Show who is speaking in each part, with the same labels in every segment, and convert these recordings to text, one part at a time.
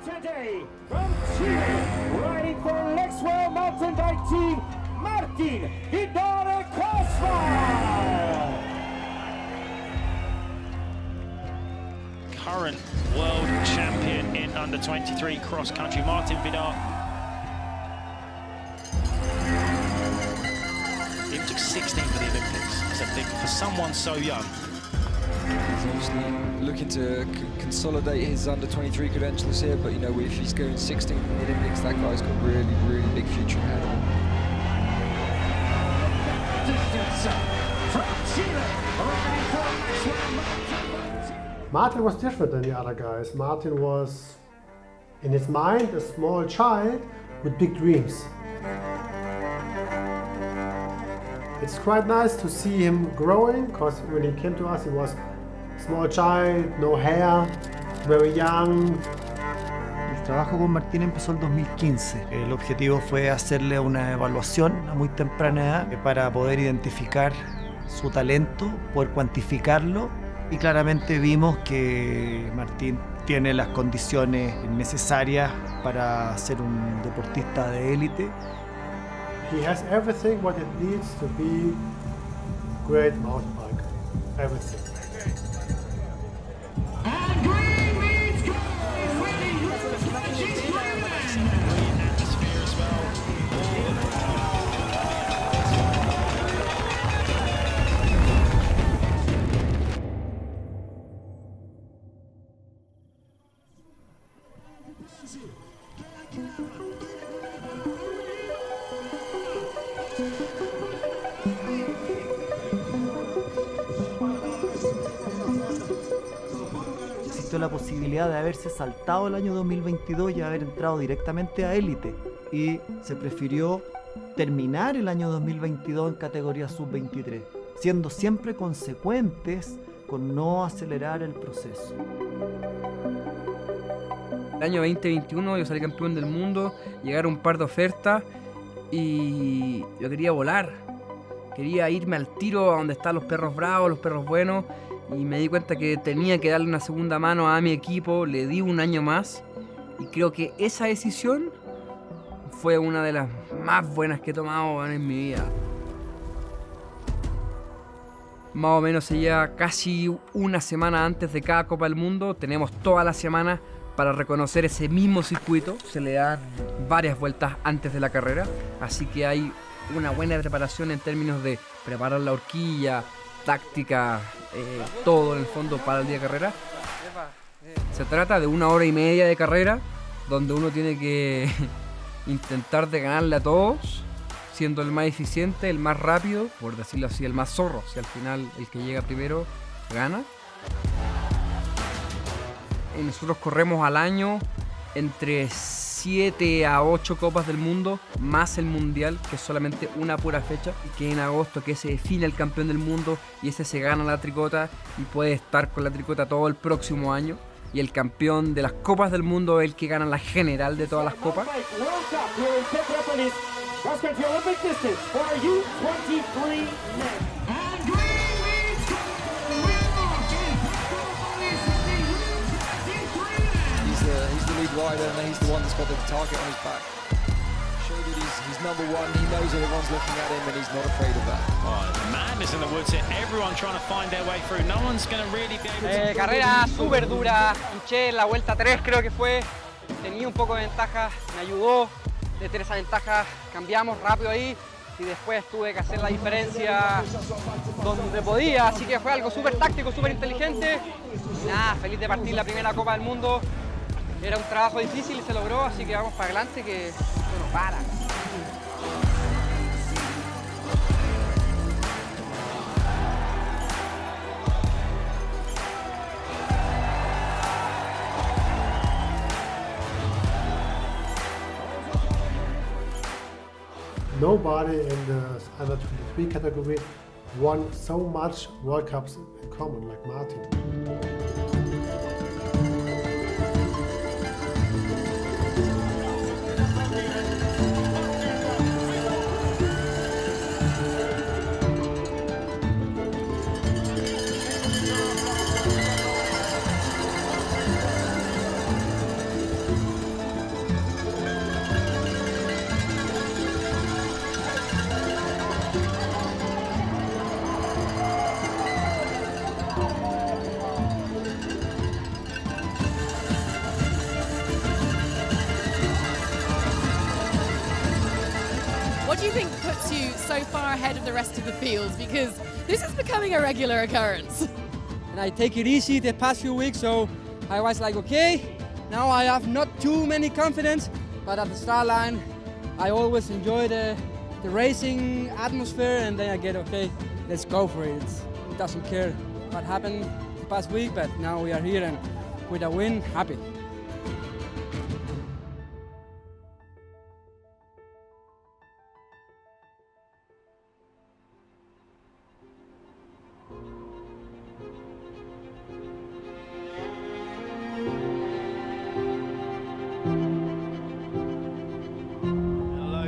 Speaker 1: Today, from Chile, riding for Lexwell Mountain Bike Team, Martin Vidal Kosma.
Speaker 2: Current world champion in under 23 cross country, Martin Vidal. He took 16 for the Olympics. It's a big for someone so young.
Speaker 3: He's obviously looking to consolidate his under 23 credentials here, but you know, if he's going 16th in the Olympics, that guy's got really, really big future ahead of him.
Speaker 4: Martin was different than the other guys. Martin was, in his mind, a small child with big dreams. It's quite nice to see him growing, because when he came to us, he was a small child, no hair, very young.
Speaker 5: El trabajo con Martín empezó el 2015. El objetivo fue hacerle una evaluación a muy temprana edad para poder identificar su talento, poder cuantificarlo, y claramente vimos que Martín tiene las condiciones necesarias para ser un deportista de élite.
Speaker 4: He has everything what it needs to be great mountain biker. Everything.
Speaker 5: Existió la posibilidad de haberse saltado el año 2022 y haber entrado directamente a élite, y se prefirió terminar el año 2022 en categoría sub-23, siendo siempre consecuentes con no acelerar el proceso.
Speaker 6: El año 2021 yo salí campeón del mundo, llegaron un par de ofertas y yo quería volar. Quería irme al tiro a donde están los perros bravos, los perros buenos, y me di cuenta que tenía que darle una segunda mano a mi equipo. Le di un año más y creo que esa decisión fue una de las más buenas que he tomado en mi vida. Más o menos ya casi una semana antes de cada Copa del Mundo tenemos toda la semana para reconocer ese mismo circuito. Se le dan varias vueltas antes de la carrera, así que hay una buena preparación en términos de preparar la horquilla, táctica, todo en el fondo para el día de carrera. Se trata de 1 hora y media de carrera, donde uno tiene que intentar de ganarle a todos, siendo el más eficiente, el más rápido, por decirlo así, el más zorro, si al final el que llega primero gana. Y nosotros corremos al año entre 7 a 8 copas del mundo, más el mundial, que es solamente una pura fecha, y que en agosto que se define el campeón del mundo, y ese se gana la tricota y puede estar con la tricota todo el próximo año. Y el campeón de las copas del mundo es el que gana la general de todas las copas.
Speaker 3: He's the lead rider and he's the one that's got the target on his back. Show that he's number one, he knows everyone's looking at him and he's not afraid of that.
Speaker 2: Oh, madness in the woods here. Everyone trying to find their way through. No one's going to really be able to...
Speaker 7: Carrera súper dura, hinché en la vuelta 3 creo que fue, tenía un poco de ventaja, me ayudó, de tener esa ventaja cambiamos rápido ahí y después tuve que hacer la diferencia donde podía, así que fue algo súper táctico, súper inteligente. Nada, feliz de partir la primera Copa del Mundo, era un trabajo difícil y se logró, así que vamos para adelante que esto no para.
Speaker 4: Nobody in the under 23 category won so much World Cups in common like Martin.
Speaker 8: kept you so far ahead of the rest of the field? Because this is becoming a regular occurrence.
Speaker 7: And I take it easy the past few weeks, so I was like, okay, now I have not too many confidence, but at the start line, I always enjoy the racing atmosphere, and then I get, okay, let's go for it. It doesn't care what happened the past week, but now we are here, and with a win, happy.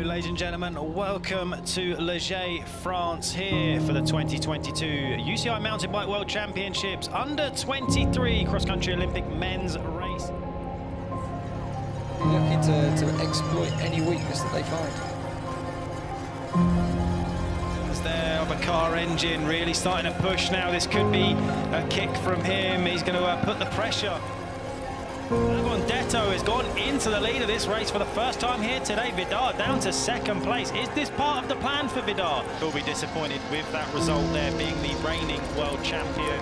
Speaker 2: Ladies and gentlemen, welcome to Leger, France, here for the 2022 UCI Mountain Bike World Championships Under 23 Cross-Country Olympic Men's Race.
Speaker 3: Looking to exploit any weakness that they find.
Speaker 2: As there of a car engine really starting to push now. This could be a kick from him. He's going to put the pressure. Detto has gone into the lead of this race for the first time here today. Vidar down to second place. Is this part of the plan for Vidar? He'll be disappointed with that result there, being the reigning world champion.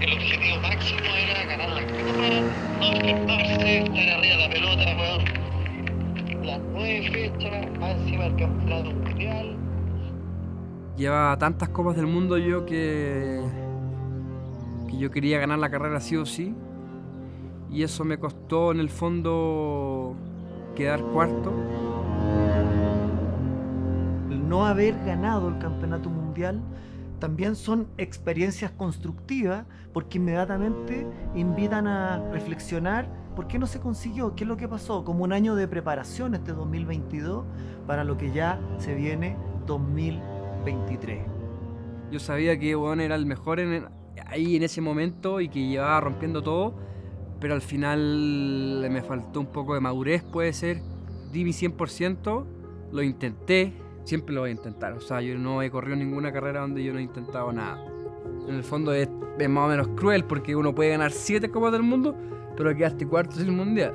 Speaker 9: El objetivo máximo era ganar la copa, no escaparse, estar arriba de la pelota, weón. Las 9 fechas, más encima del campeonato mundial.
Speaker 6: Lleva tantas copas del mundo yo que yo quería ganar la carrera sí o sí. Y eso me costó en el fondo quedar cuarto.
Speaker 5: El no haber ganado el campeonato mundial también son experiencias constructivas porque inmediatamente invitan a reflexionar por qué no se consiguió, qué es lo que pasó, como un año de preparación este 2022 para lo que ya se viene 2023.
Speaker 6: Yo sabía que bueno, era el mejor ahí en ese momento y que llevaba rompiendo todo, pero al final me faltó un poco de madurez, puede ser. Di mi 100%, lo intenté. Siempre lo voy a intentar, o sea, yo no he corrido ninguna carrera donde yo no he intentado nada. En el fondo es más o menos cruel porque uno puede ganar 7 copas del mundo, pero quedaste cuarto en el mundial.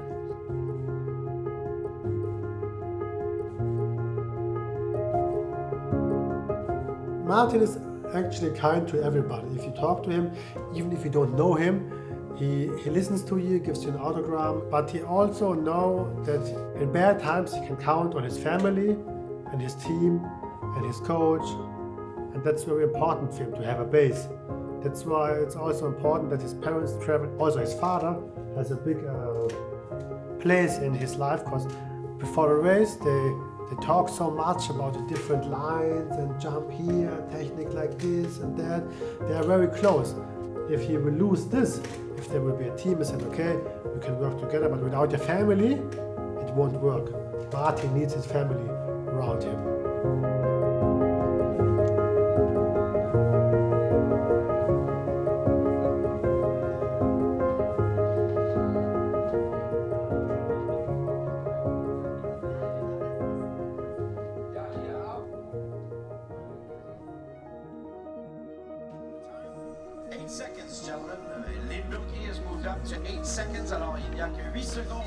Speaker 4: Martin is actually kind to everybody. If you talk to him, even if you don't know him, he listens to you, gives you an autograph, but he also knows that in bad times he can count on his family and his team and his coach, and that's very important for him to have a base. That's why it's also important that his parents travel. Also his father has a big place in his life, because before the race they talk so much about the different lines and jump here, technique like this and that. They are very close. If he will lose this, if there will be a team, he said, okay, we can work together, but without your family, it won't work. Martin needs his family around him.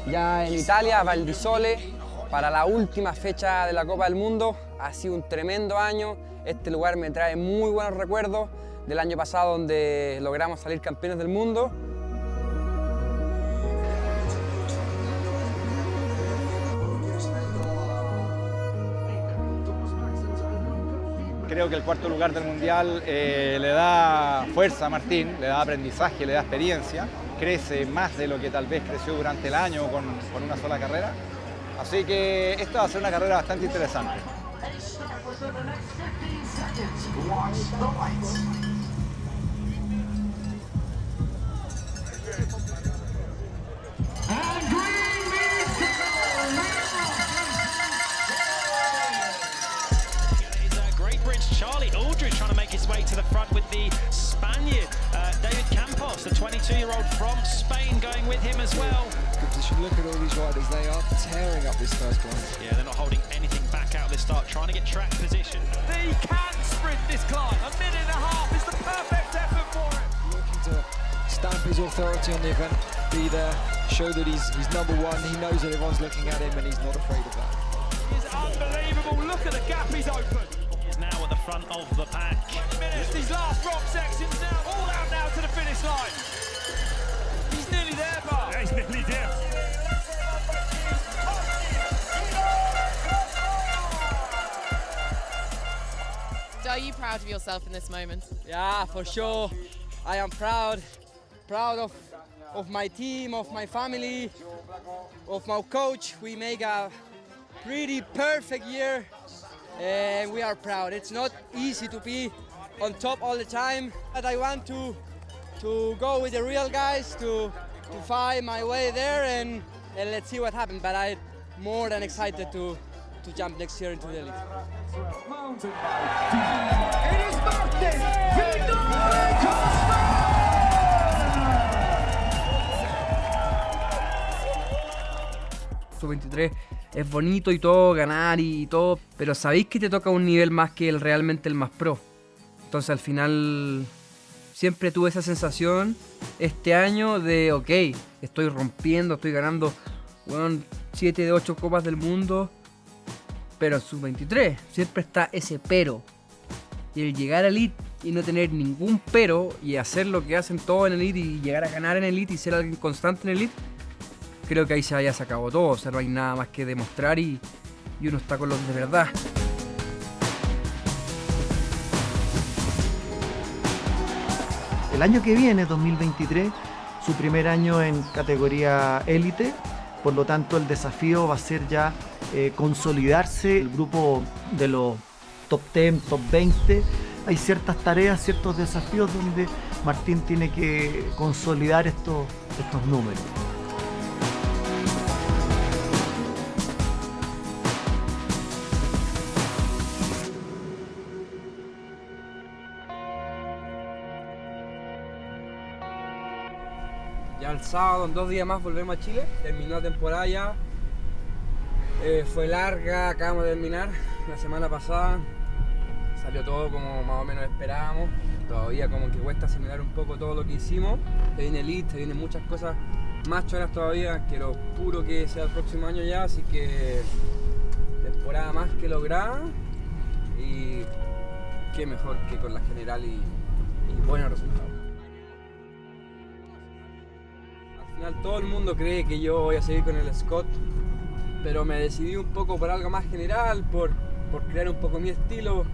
Speaker 7: Ya en Italia, Val di Sole, para la última fecha de la Copa del Mundo. Ha sido un tremendo año. Este lugar me trae muy buenos recuerdos del año pasado, donde logramos salir campeones del mundo.
Speaker 10: Creo que el cuarto lugar del Mundial le da fuerza a Martín, le da aprendizaje, le da experiencia, crece más de lo que tal vez creció durante el año con una sola carrera. Así que esta va a ser una carrera bastante interesante.
Speaker 1: And green means
Speaker 2: his way to the front with the Spaniard, David Campos, the 22-year-old from Spain, going with him as well.
Speaker 3: Good position. Look at all these riders. They are tearing up this first corner.
Speaker 2: Yeah, they're not holding anything back out of this start, trying to get track position.
Speaker 1: He can sprint this climb. A minute and a half is the perfect effort for him.
Speaker 3: Looking to stamp his authority on the event, be there, show that he's number one. He knows that everyone's looking at him and he's not afraid of that.
Speaker 1: It's unbelievable. Look at the gap he's opened.
Speaker 2: He's now at the front of the pack.
Speaker 1: 20 minutes, these last rock sections now, all out now to the finish line. He's nearly there, Bart. Yeah, he's nearly there.
Speaker 8: Are you proud of yourself in this moment?
Speaker 7: Yeah, for sure. I am proud of my team, of my family, of my coach. We make a pretty perfect year and we are proud. It's not easy to be on top all the time, but I want to go with the real guys to find my way there and let's see what happens. But I'm more than excited to jump next year into the elite.
Speaker 1: It is Martin Vidal Cosma!
Speaker 6: Sub-23 es bonito y todo, ganar y todo, pero sabéis que te toca un nivel más que realmente el más pro. Entonces al final siempre tuve esa sensación este año de ok, estoy rompiendo, estoy ganando 7 de 8 copas del mundo, pero en sub-23 siempre está ese pero. Y el llegar a elite y no tener ningún pero y hacer lo que hacen todos en elite y llegar a ganar en elite y ser alguien constante en elite, creo que ahí ya se acabó todo. O sea, no hay nada más que demostrar y uno está con los de verdad.
Speaker 5: El año que viene, 2023, su primer año en categoría élite, por lo tanto el desafío va a ser ya consolidarse el grupo de los top 10, top 20. Hay ciertas tareas, ciertos desafíos donde Martín tiene que consolidar estos números.
Speaker 6: Ya el sábado, en 2 días más, volvemos a Chile. Terminó la temporada ya. Fue larga, acabamos de terminar la semana pasada. Salió todo como más o menos esperábamos. Todavía como que cuesta asimilar un poco todo lo que hicimos. Se viene elite, se vienen muchas cosas más choras todavía. Quiero puro que sea el próximo año ya, así que temporada más que lograda. Y qué mejor que con la general y buenos resultados. Al final todo el mundo cree que yo voy a seguir con el Scott, pero me decidí un poco por algo más general, por crear un poco mi estilo.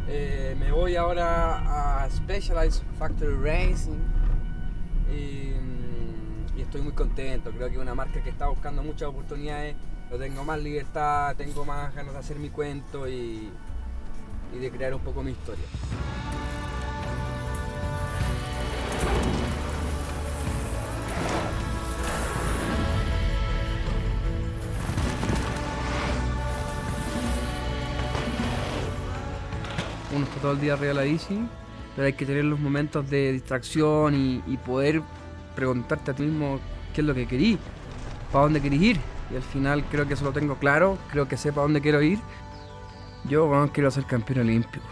Speaker 6: Me voy ahora a Specialized Factory Racing y estoy muy contento. Creo que es una marca que está buscando muchas oportunidades. Yo tengo más libertad, tengo más ganas de hacer mi cuento y de crear un poco mi historia. Uno está todo el día arriba de la bici, pero hay que tener los momentos de distracción y poder preguntarte a ti mismo qué es lo que querís, para dónde querís ir. Y al final creo que eso lo tengo claro, creo que sé para dónde quiero ir. Yo quiero ser campeón olímpico.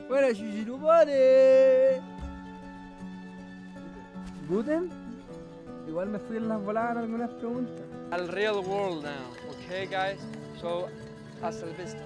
Speaker 6: Bueno, Shishirubare. Guten. Igual me fui en las voladas algunas preguntas.
Speaker 7: Al real world now, okay guys? So, hasta la vista.